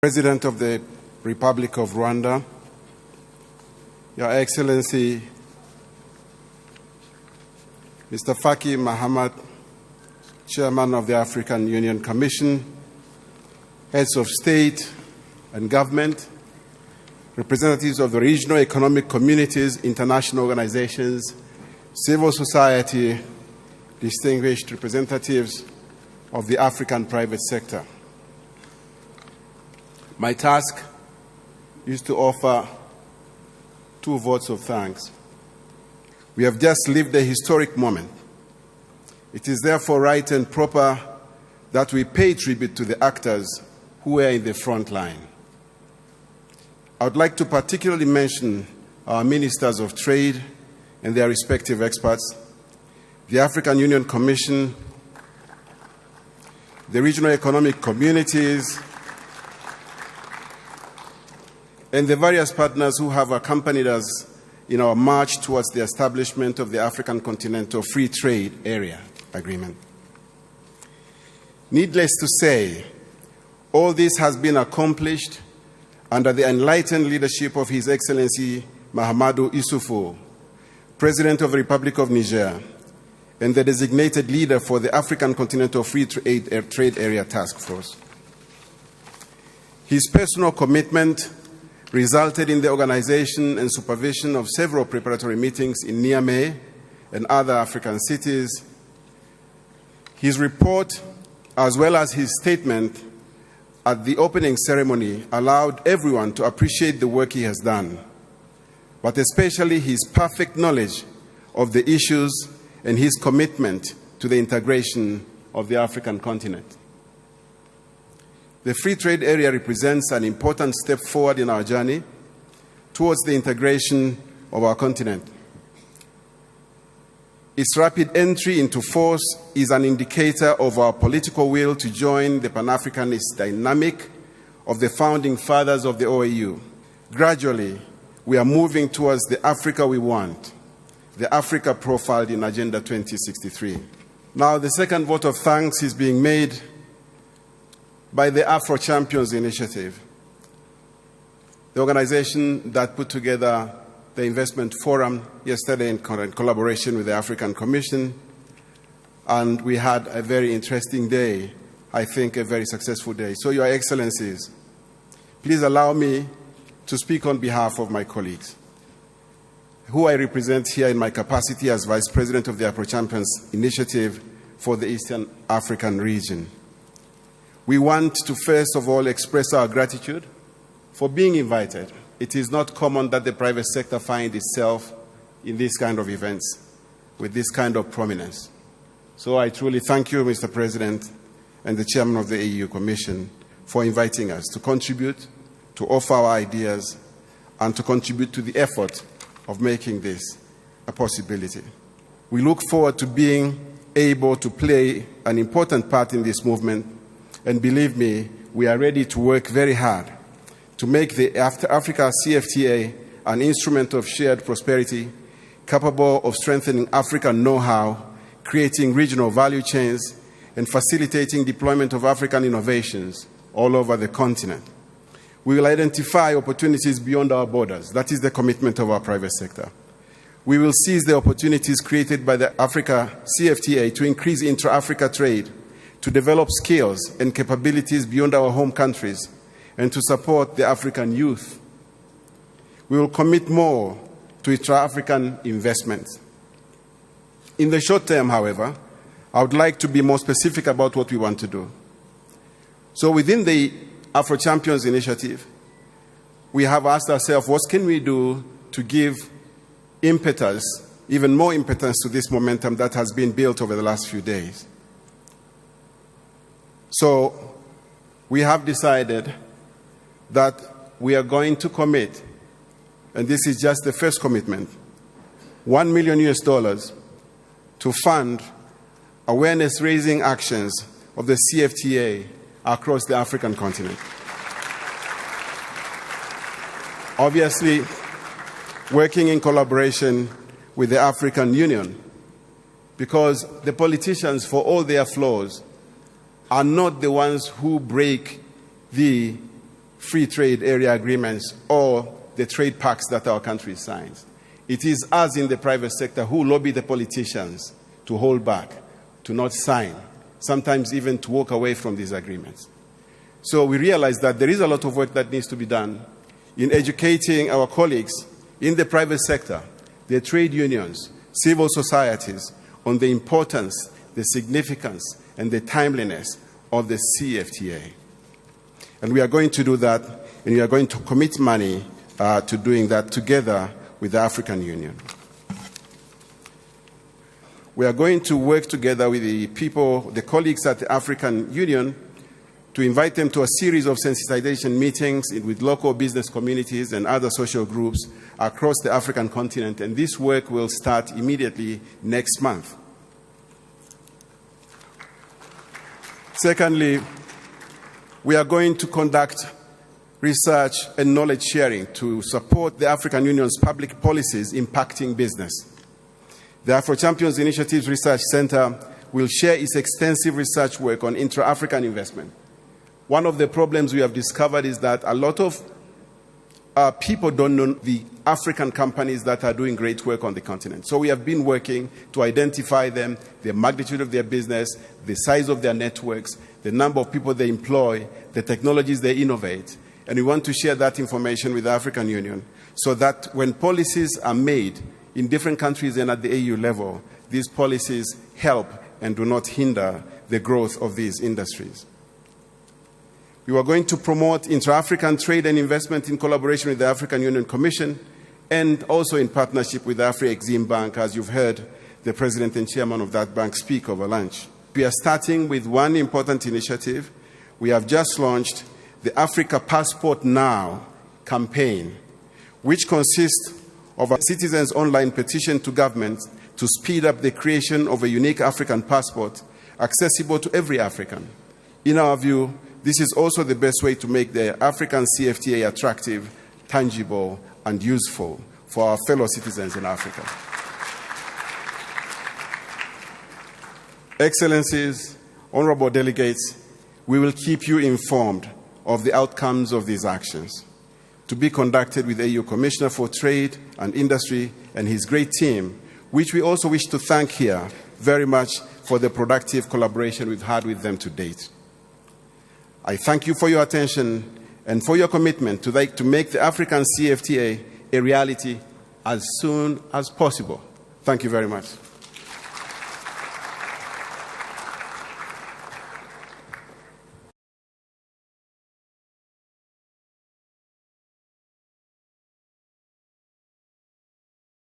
President of the Republic of Rwanda, Your Excellency Mr. Faki Mahamat, Chairman of the African Union Commission, heads of state and government, representatives of the regional economic communities, international organizations, civil society, distinguished representatives of the African private sector. My task is to offer 2 votes of thanks. We have just lived a historic moment. It is therefore right and proper that we pay tribute to the actors who were in the front line. I would like to particularly mention our ministers of trade and their respective experts, the African Union Commission, the regional economic communities, and the various partners who have accompanied us in our march towards the establishment of the African Continental Free Trade Area Agreement. Needless to say, all this has been accomplished under the enlightened leadership of His Excellency Mahamadou Issoufou, President of the Republic of Niger, and the designated leader for the African Continental Free Trade Area Task Force. His personal commitment resulted in the organization and supervision of several preparatory meetings in Niamey and other African cities. His report, as well as his statement at the opening ceremony, allowed everyone to appreciate the work he has done, but especially his perfect knowledge of the issues and his commitment to the integration of the African continent. The free trade area represents an important step forward in our journey towards the integration of our continent. Its rapid entry into force is an indicator of our political will to join the Pan-Africanist dynamic of the founding fathers of the OAU. Gradually, we are moving towards the Africa we want, the Africa profiled in Agenda 2063. Now, the second vote of thanks is being made by the AfroChampions Initiative, the organization that put together the investment forum yesterday in collaboration with the African Commission, and we had a very interesting day, I think a very successful day. So, Your Excellencies, please allow me to speak on behalf of my colleagues, who I represent here in my capacity as Vice President of the AfroChampions Initiative for the Eastern African region. We want to first of all express our gratitude for being invited. It is not common that the private sector finds itself in this kind of events with this kind of prominence. So I truly thank you, Mr. President, and the Chairman of the EU Commission for inviting us to contribute, to offer our ideas, and to contribute to the effort of making this a possibility. We look forward to being able to play an important part in this movement. And believe me, we are ready to work very hard to make the Africa CFTA an instrument of shared prosperity, capable of strengthening African know-how, creating regional value chains, and facilitating deployment of African innovations all over the continent. We will identify opportunities beyond our borders. That is the commitment of our private sector. We will seize the opportunities created by the Africa CFTA to increase intra-Africa trade, to develop skills and capabilities beyond our home countries, and to support the African youth. We will commit more to intra-African investments. In the short term, however, I would like to be more specific about what we want to do. So within the AfroChampions Initiative, we have asked ourselves, what can we do to give impetus, even more impetus to this momentum that has been built over the last few days? So we have decided that we are going to commit, and this is just the first commitment, $1 million to fund awareness-raising actions of the CFTA across the African continent. Obviously, working in collaboration with the African Union, because the politicians, for all their flaws, are not the ones who break the free trade area agreements or the trade pacts that our country signs. It is us in the private sector who lobby the politicians to hold back, to not sign, sometimes even to walk away from these agreements. So we realize that there is a lot of work that needs to be done in educating our colleagues in the private sector, the trade unions, civil societies, on the importance, the significance, and the timeliness of the CFTA. And we are going to do that, and we are going to commit money to doing that together with the African Union. We are going to work together with the people, the colleagues at the African Union, to invite them to a series of sensitization meetings with local business communities and other social groups across the African continent, and this work will start immediately next month. Secondly, we are going to conduct research and knowledge sharing to support the African Union's public policies impacting business. The AfroChampions Initiative's Research Center will share its extensive research work on intra-African investment. One of the problems we have discovered is that a lot of people don't know the African companies that are doing great work on the continent. So we have been working to identify them, the magnitude of their business, the size of their networks, the number of people they employ, the technologies they innovate. And we want to share that information with the African Union so that when policies are made in different countries and at the AU level, these policies help and do not hinder the growth of these industries. We are going to promote intra-African trade and investment in collaboration with the African Union Commission and also in partnership with the Afro-Exim Bank, as you've heard the president and chairman of that bank speak over lunch. We are starting with one important initiative. We have just launched the Africa Passport Now campaign, which consists of a citizens' online petition to government to speed up the creation of a unique African passport accessible to every African. In our view, this is also the best way to make the African CFTA attractive, tangible, and useful for our fellow citizens in Africa. Excellencies, honorable delegates, we will keep you informed of the outcomes of these actions, to be conducted with AU Commissioner for Trade and Industry and his great team, which we also wish to thank here very much for the productive collaboration we've had with them to date. I thank you for your attention and for your commitment to make the African CFTA a reality as soon as possible. Thank you very much.